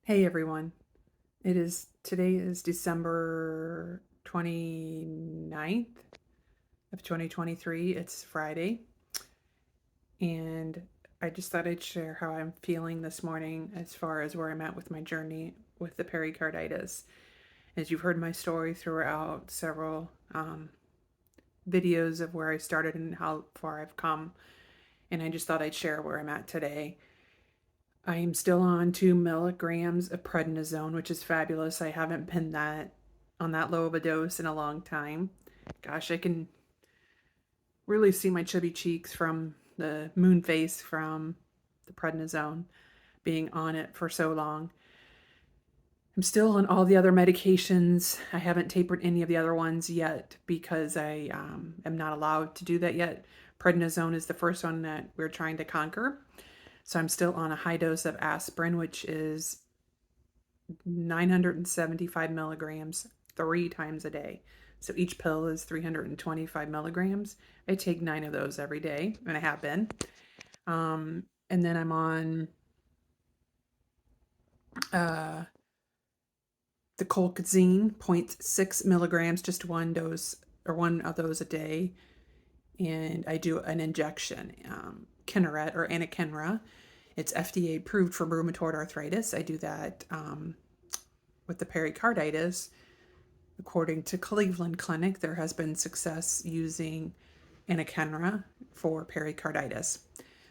Hey everyone. Today is December 29th of 2023. It's Friday, and I just thought I'd share how I'm feeling this morning as far as where I'm at with my journey with the pericarditis. As you've heard my story throughout several videos of where I started and how far I've come, and I just thought I'd share where I'm at today. I am still on 2 milligrams of prednisone, which is fabulous. I haven't been that on that low of a dose in a long time. Gosh, I can really see my chubby cheeks from the moon face from the prednisone being on it for so long. I'm still on all the other medications. I haven't tapered any of the other ones yet because I am not allowed to do that yet. Prednisone is the first one that we're trying to conquer. So I'm still on a high dose of aspirin, which is 975 milligrams 3 times a day. So each pill is 325 milligrams. I take 9 of those every day, and I have been. And then I'm on uh, the colchicine, zero point 0.6 milligrams, just one dose or one of those a day. And I do an injection, Kineret or anakinra. It's FDA approved for rheumatoid arthritis. I do that with the pericarditis. According to Cleveland Clinic, there has been success using anakinra for pericarditis.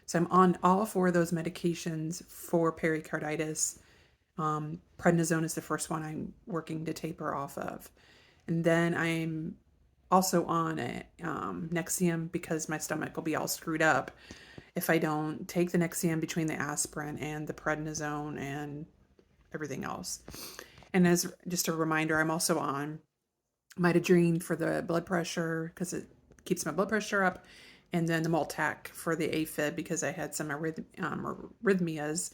So I'm on all 4 of those medications for pericarditis. Prednisone is the first one I'm working to taper off of. And then I'm also on a Nexium because my stomach will be all screwed up if I don't take the Nexium between the aspirin and the prednisone and everything else. And as just a reminder, I'm also on mitadrine for the blood pressure because it keeps my blood pressure up, and then the Multac for the AFib because I had some arrhythmias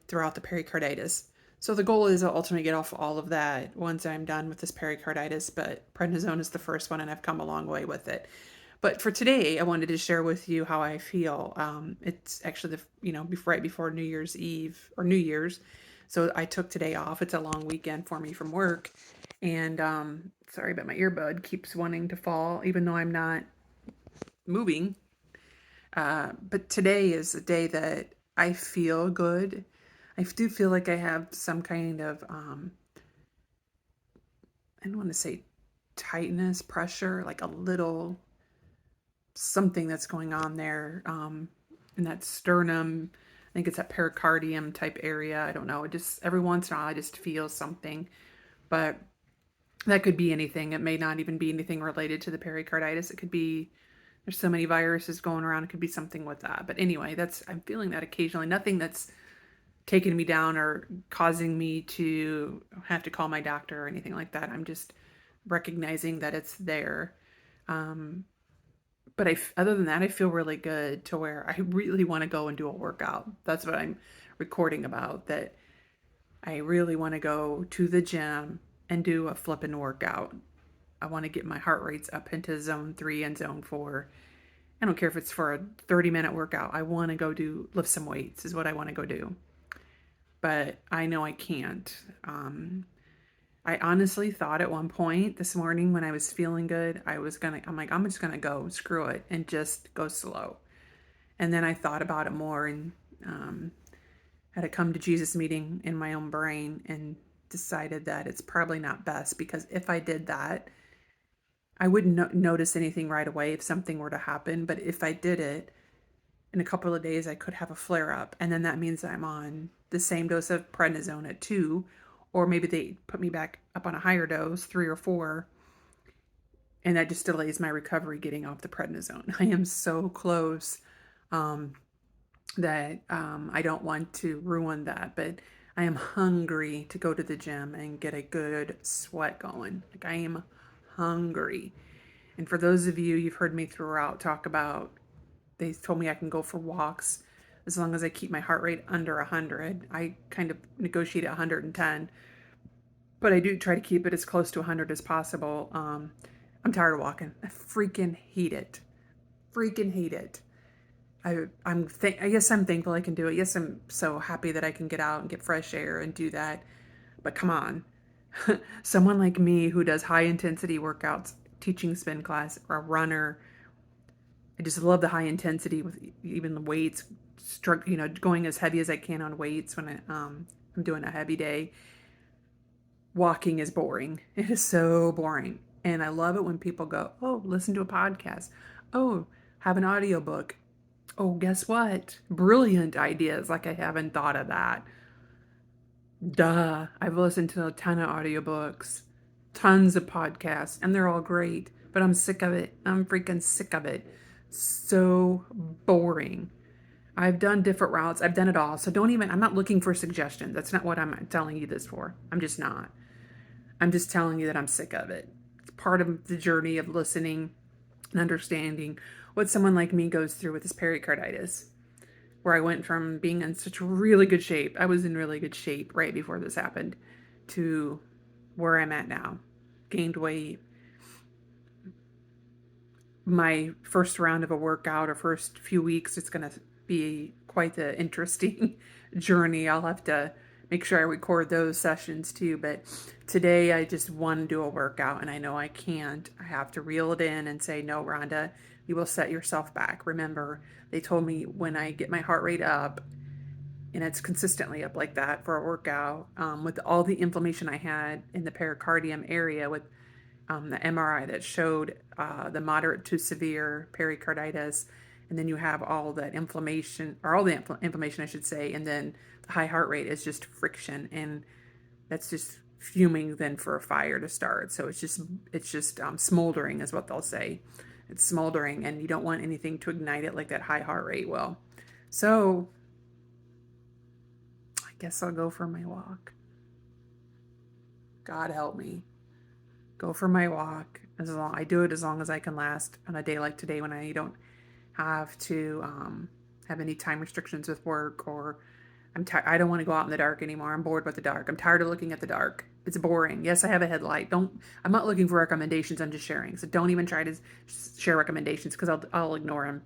throughout the pericarditis. So the goal is to ultimately get off all of that once I'm done with this pericarditis, but prednisone is the first one, and I've come a long way with it. But for today, I wanted to share with you how I feel. It's actually right before New Year's Eve or New Year's, so I took today off. It's a long weekend for me from work, and sorry, but my earbud keeps wanting to fall, even though I'm not moving. But today is a day that I feel good. I do feel like I have some kind of I don't want to say tightness, pressure, like a little something that's going on there in that sternum. I think it's that pericardium type area. I don't know. It just every once in a while I just feel something, but that could be anything. It may not even be anything related to the pericarditis. It could be there's so many viruses going around. It could be something with that. But anyway, that's I'm feeling that occasionally. Nothing that's taking me down or causing me to have to call my doctor or anything like that. I'm just recognizing that it's there. Um, but other than that, I feel really good to where I really want to go and do a workout. That's what I'm recording about, that I really want to go to the gym and do a flipping workout. I want to get my heart rates up into zone 3 and zone 4. I don't care if it's for a 30-minute workout. I want to go lift some weights is what I want to go do. But I know I can't. I honestly thought at one point this morning when I was feeling good, I'm like, I'm just gonna go, screw it, and just go slow. And then I thought about it more and had a come to Jesus meeting in my own brain and decided that it's probably not best because if I did that, I wouldn't notice anything right away if something were to happen. But if I did it in a couple of days, I could have a flare up. And then that means I'm on the same dose of prednisone at 2, or maybe they put me back up on a higher dose, 3 or 4, and that just delays my recovery getting off the prednisone. I am so close um, that I don't want to ruin that, but I am hungry to go to the gym and get a good sweat going. Like I am hungry. And for those of you, you've heard me throughout talk about, they told me I can go for walks as long as I keep my heart rate under 100. I kind of negotiate at 110, but I do try to keep it as close to 100 as possible. I'm tired of walking. I freaking hate it. Freaking hate it. I guess I'm thankful I can do it. Yes, I'm so happy that I can get out and get fresh air and do that. But come on, someone like me who does high intensity workouts, teaching spin class, or a runner, I just love the high intensity with even the weights, going as heavy as I can on weights when I'm doing a heavy day. Walking is boring. It is so boring. And I love it when people go, "Oh, listen to a podcast. Oh, have an audiobook. Oh, guess what? Brilliant ideas. Like I haven't thought of that. Duh. I've listened to a ton of audiobooks, tons of podcasts, and they're all great, but I'm sick of it. I'm freaking sick of it. So boring. I've done different routes. I've done it all. So I'm not looking for suggestions. That's not what I'm telling you this for. I'm just not. I'm just telling you that I'm sick of it. It's part of the journey of listening and understanding what someone like me goes through with this pericarditis, where I went from being in such really good shape. I was in really good shape right before this happened to where I'm at now. Gained weight. My first round of a workout or first few weeks, it's going to be quite the interesting journey. I'll have to make sure I record those sessions too. But today I just want to do a workout and I know I can't. I have to reel it in and say, no, Rhonda, you will set yourself back. Remember, they told me when I get my heart rate up, and it's consistently up like that for a workout, with all the inflammation I had in the pericardium area with the MRI that showed the moderate to severe pericarditis, and then you have all that inflammation, or all the inflammation, I should say, and then the high heart rate is just friction, and that's just fuming then for a fire to start. So it's just smoldering is what they'll say. It's smoldering, and you don't want anything to ignite it like that high heart rate will. So I guess I'll go for my walk. God help me. Go for my walk. I do it as long as I can last on a day like today when I don't have to have any time restrictions with work, or I don't want to go out in the dark anymore. I'm bored with the dark. I'm tired of looking at the dark. It's boring. Yes, I have a headlight. I'm not looking for recommendations. I'm just sharing. So don't even try to share recommendations because I'll ignore them.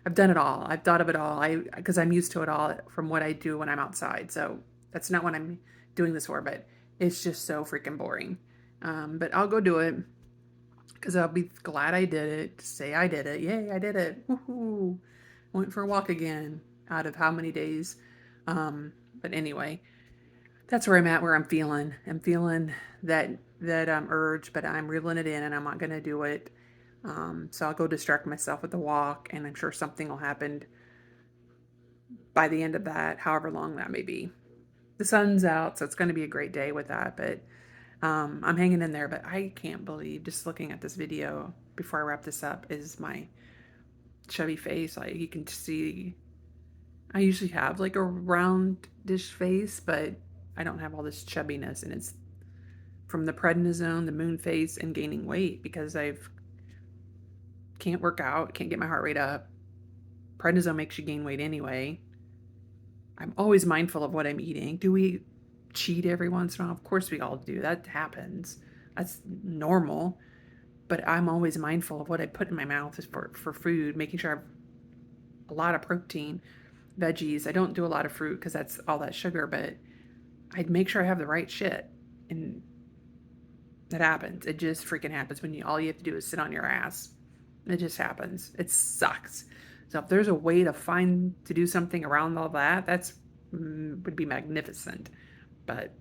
I've done it all. I've thought of it all. Because I'm used to it all from what I do when I'm outside. So that's not what I'm doing this for, but it's just so freaking boring. But I'll go do it because I'll be glad I did it. Say I did it. Yay, I did it. Woohoo. Went for a walk again out of how many days? But anyway, that's where I'm at, where I'm feeling. I'm feeling that urge, but I'm reeling it in and I'm not going to do it. So I'll go distract myself with the walk, and I'm sure something will happen by the end of that, however long that may be. The sun's out, so it's going to be a great day with that, but I'm hanging in there. But I can't believe, just looking at this video before I wrap this up, is my chubby face. Like, you can see I usually have like a roundish face, but I don't have all this chubbiness, and it's from the prednisone, the moon face, and gaining weight because I've can't work out, can't get my heart rate up. Prednisone makes you gain weight anyway. I'm always mindful of what I'm eating. Do we cheat every once in a while? Of course we all do. That happens. That's normal. But I'm always mindful of what I put in my mouth for food, making sure I have a lot of protein, veggies. I don't do a lot of fruit because that's all that sugar, but I'd make sure I have the right shit. And that happens. It just freaking happens when all you have to do is sit on your ass. It just happens. It sucks. So if there's a way to do something around all that, that's would be magnificent. But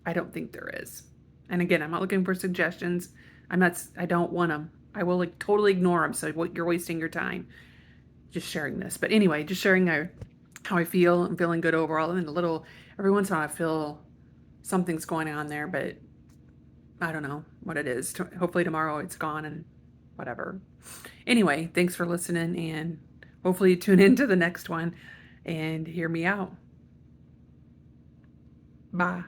I don't think there is. And again, I'm not looking for suggestions. I don't want them. I will like totally ignore them. So you're wasting your time just sharing this. But anyway, just sharing how I feel. I'm feeling good overall. And every once in a while I feel something's going on there, but I don't know what it is. Hopefully tomorrow it's gone and whatever. Anyway, thanks for listening, and hopefully tune into the next one and hear me out. Bye.